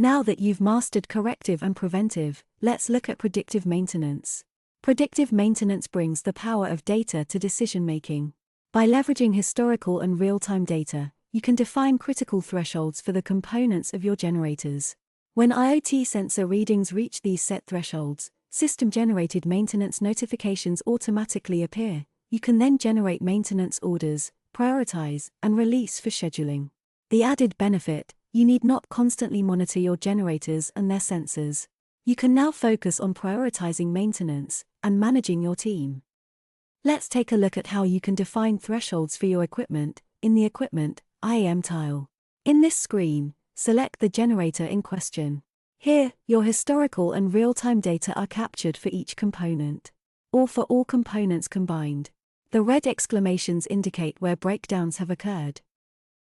Now that you've mastered corrective and preventive, let's look at predictive maintenance. Predictive maintenance brings the power of data to decision-making. By leveraging historical and real-time data, you can define critical thresholds for the components of your generators. When IoT sensor readings reach these set thresholds, system-generated maintenance notifications automatically appear. You can then generate maintenance orders, prioritize, and release for scheduling. The added benefit: you need not constantly monitor your generators and their sensors. You can now focus on prioritizing maintenance and managing your team. Let's take a look at how you can define thresholds for your equipment in the Equipment EAM tile. In this screen, select the generator in question. Here, your historical and real-time data are captured for each component, or for all components combined. The red exclamations indicate where breakdowns have occurred.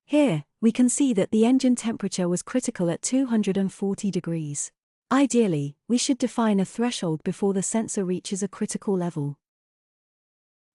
Here, we can see that the engine temperature was critical at 240 degrees. Ideally, we should define a threshold before the sensor reaches a critical level.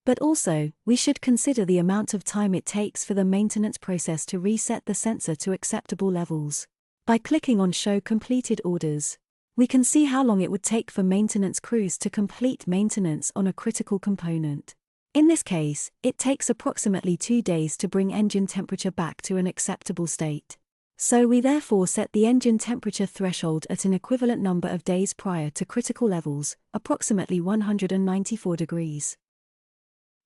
But also, we should consider the amount of time it takes for the maintenance process to reset the sensor to acceptable levels. By clicking on Show Completed Orders, we can see how long it would take for maintenance crews to complete maintenance on a critical component. In this case, it takes approximately 2 days to bring engine temperature back to an acceptable state. So we therefore set the engine temperature threshold at an equivalent number of days prior to critical levels, approximately 194 degrees.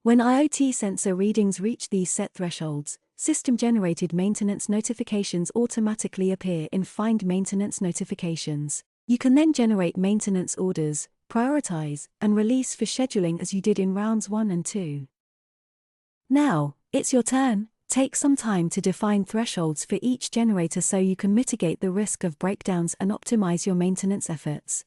When IoT sensor readings reach these set thresholds, system-generated maintenance notifications automatically appear in Find Maintenance Notifications. You can then generate maintenance orders, prioritize, and release for scheduling as you did in rounds 1 and 2. Now, it's your turn. Take some time to define thresholds for each generator so you can mitigate the risk of breakdowns and optimize your maintenance efforts.